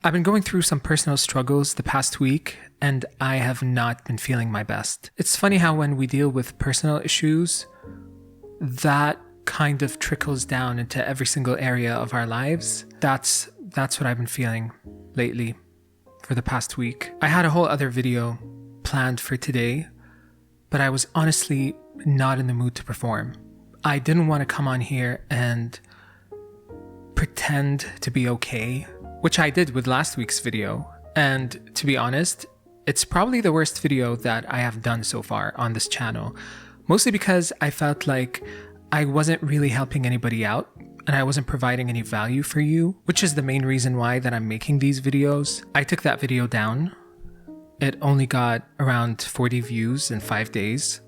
I've been going through some personal struggles the past week, and I have not been feeling my best. It's funny how when we deal with personal issues, that kind of trickles down into every single area of our lives. That's what I've been feeling lately for the past week. I had a whole other video planned for today, but I was honestly not in the mood to perform. I didn't want to come on here and pretend to be okay, which I did with last week's video. And to be honest, it's probably the worst video that I have done so far on this channel, mostly because I felt like I wasn't really helping anybody out and I wasn't providing any value for you, which is the main reason why that I'm making these videos. I took that video down. It only got around 40 views in 5 days,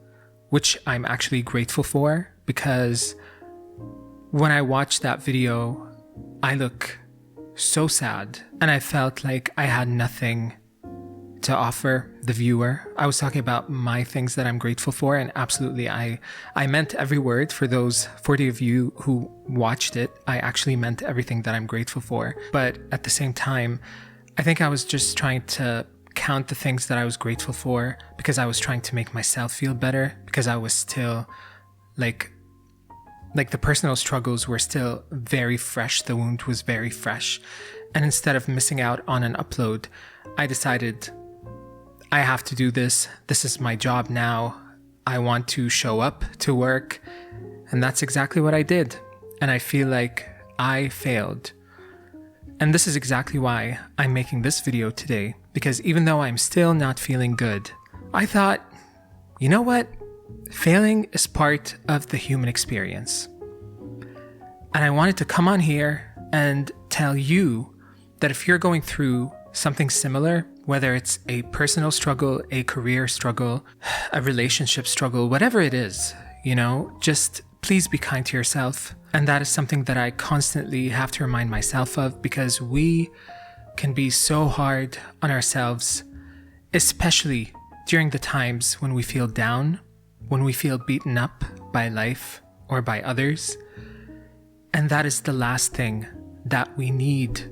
which I'm actually grateful for, because when I watched that video, I look so sad and I felt like I had nothing to offer the viewer. I was talking about my things that I'm grateful for, and absolutely I meant every word. For those 40 of you who watched it, I actually meant everything that I'm grateful for. But at the same time, I think I was just trying to count the things that I was grateful for because I was trying to make myself feel better, because I was still like the personal struggles were still very fresh. The wound was very fresh. And instead of missing out on an upload, I decided I have to do this. This is my job now. I want to show up to work. And that's exactly what I did. And I feel like I failed. And this is exactly why I'm making this video today, because even though I'm still not feeling good, I thought, you know what? Failing is part of the human experience. And I wanted to come on here and tell you that if you're going through something similar, whether it's a personal struggle, a career struggle, a relationship struggle, whatever it is, just please be kind to yourself. And that is something that I constantly have to remind myself of, because we can be so hard on ourselves, especially during the times when we feel down, when we feel beaten up by life or by others. And that is the last thing that we need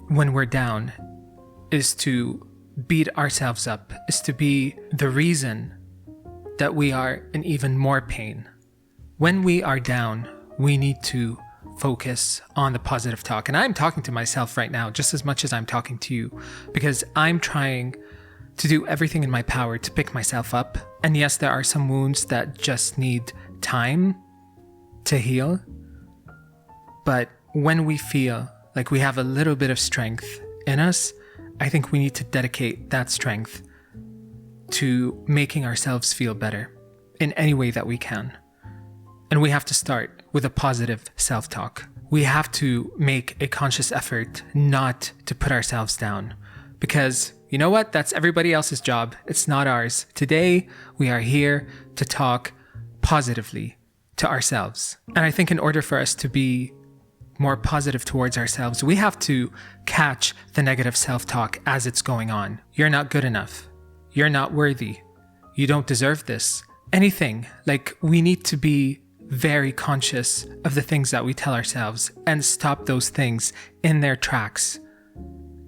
when we're down, is to beat ourselves up, is to be the reason that we are in even more pain. When we are down, we need to focus on the positive talk. And I'm talking to myself right now just as much as I'm talking to you, because I'm trying to do everything in my power to pick myself up. And yes, there are some wounds that just need time to heal. But when we feel like we have a little bit of strength in us, I think we need to dedicate that strength to making ourselves feel better in any way that we can. And we have to start with a positive self-talk. We have to make a conscious effort not to put ourselves down, because you know what? That's everybody else's job. It's not ours. Today, we are here to talk positively to ourselves. And I think in order for us to be more positive towards ourselves, we have to catch the negative self-talk as it's going on. You're not good enough. You're not worthy. You don't deserve this. Anything. Like, we need to be very conscious of the things that we tell ourselves and stop those things in their tracks.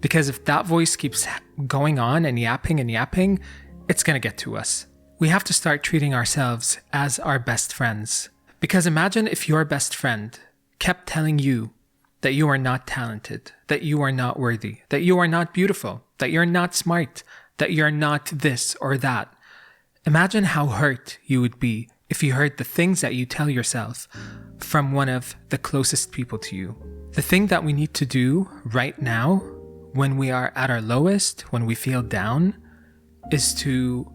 Because if that voice keeps going on and yapping, it's going to get to us. We have to start treating ourselves as our best friends. Because imagine if your best friend kept telling you that you are not talented, that you are not worthy, that you are not beautiful, that you're not smart, that you're not this or that. Imagine how hurt you would be if you heard the things that you tell yourself from one of the closest people to you. The thing that we need to do right now, when we are at our lowest, when we feel down, is to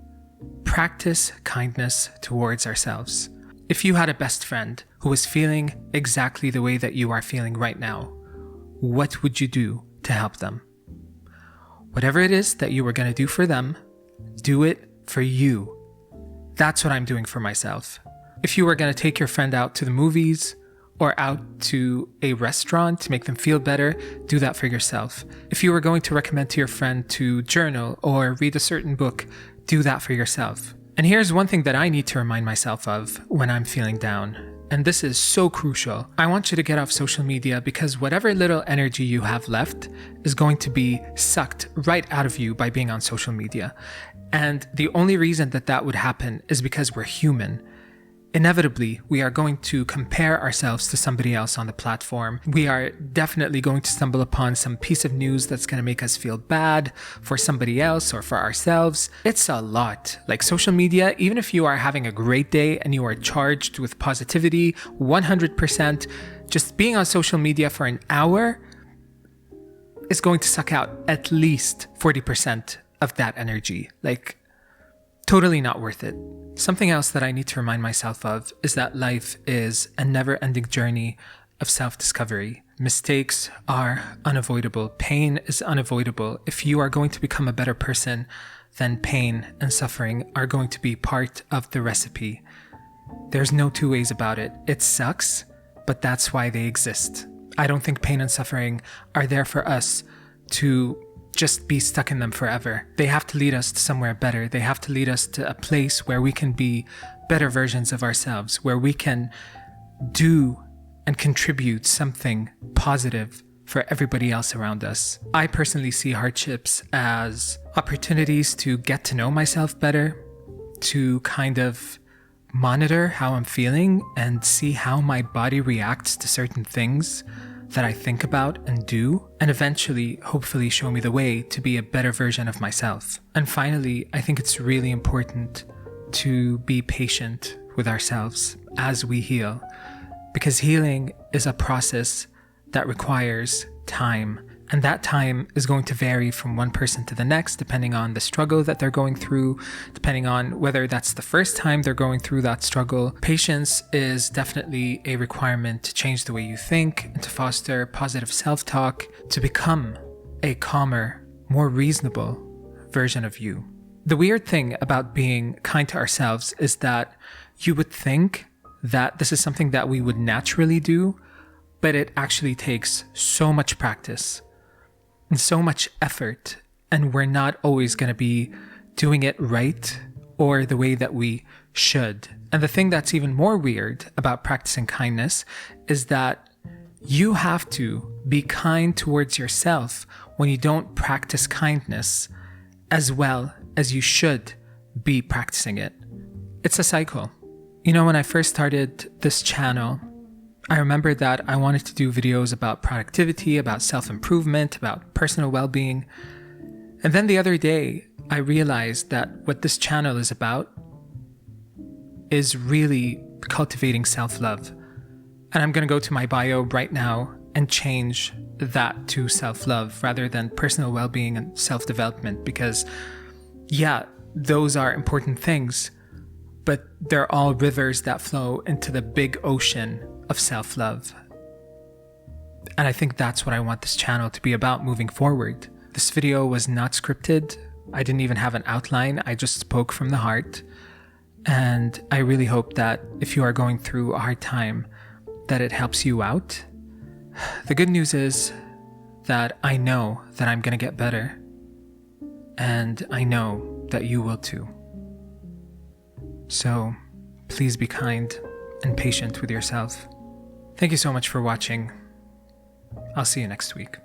practice kindness towards ourselves. If you had a best friend who was feeling exactly the way that you are feeling right now, what would you do to help them? Whatever it is that you were going to do for them, do it for you. That's what I'm doing for myself. If you were going to take your friend out to the movies or out to a restaurant to make them feel better, do that for yourself. If you were going to recommend to your friend to journal or read a certain book, do that for yourself. And here's one thing that I need to remind myself of when I'm feeling down, and this is so crucial, I want you to get off social media, because whatever little energy you have left is going to be sucked right out of you by being on social media. And the only reason that that would happen is because we're human. Inevitably, we are going to compare ourselves to somebody else on the platform. We are definitely going to stumble upon some piece of news that's going to make us feel bad for somebody else or for ourselves. It's a lot. Like social media, even if you are having a great day and you are charged with positivity, 100%, just being on social media for an hour is going to suck out at least 40% of that energy. Like, totally not worth it. Something else that I need to remind myself of is that life is a never-ending journey of self-discovery. Mistakes are unavoidable. Pain is unavoidable. If you are going to become a better person, then pain and suffering are going to be part of the recipe. There's no two ways about it. It sucks, but that's why they exist. I don't think pain and suffering are there for us to just be stuck in them forever. They have to lead us to somewhere better. They have to lead us to a place where we can be better versions of ourselves, where we can do and contribute something positive for everybody else around us. I personally see hardships as opportunities to get to know myself better, to kind of monitor how I'm feeling and see how my body reacts to certain things that I think about and do, and eventually, hopefully, show me the way to be a better version of myself. And finally, I think it's really important to be patient with ourselves as we heal, because healing is a process that requires time, and that time is going to vary from one person to the next, depending on the struggle that they're going through, depending on whether that's the first time they're going through that struggle. Patience is definitely a requirement to change the way you think and to foster positive self-talk, to become a calmer, more reasonable version of you. The weird thing about being kind to ourselves is that you would think that this is something that we would naturally do, but it actually takes so much practice and so much effort, and we're not always going to be doing it right or the way that we should. And the thing that's even more weird about practicing kindness is that you have to be kind towards yourself when you don't practice kindness as well as you should be practicing it. It's a cycle. You know, when I first started this channel, I remember that I wanted to do videos about productivity, about self-improvement, about personal well-being. And then the other day, I realized that what this channel is about is really cultivating self-love. And I'm going to go to my bio right now and change that to self-love rather than personal well-being and self-development, because yeah, those are important things, but they're all rivers that flow into the big ocean of self-love. And I think that's what I want this channel to be about moving forward. This video was not scripted. I didn't even have an outline. I just spoke from the heart. And I really hope that if you are going through a hard time, that it helps you out. The good news is that I know that I'm gonna get better. And I know that you will too. So please be kind and patient with yourself. Thank you so much for watching. I'll see you next week.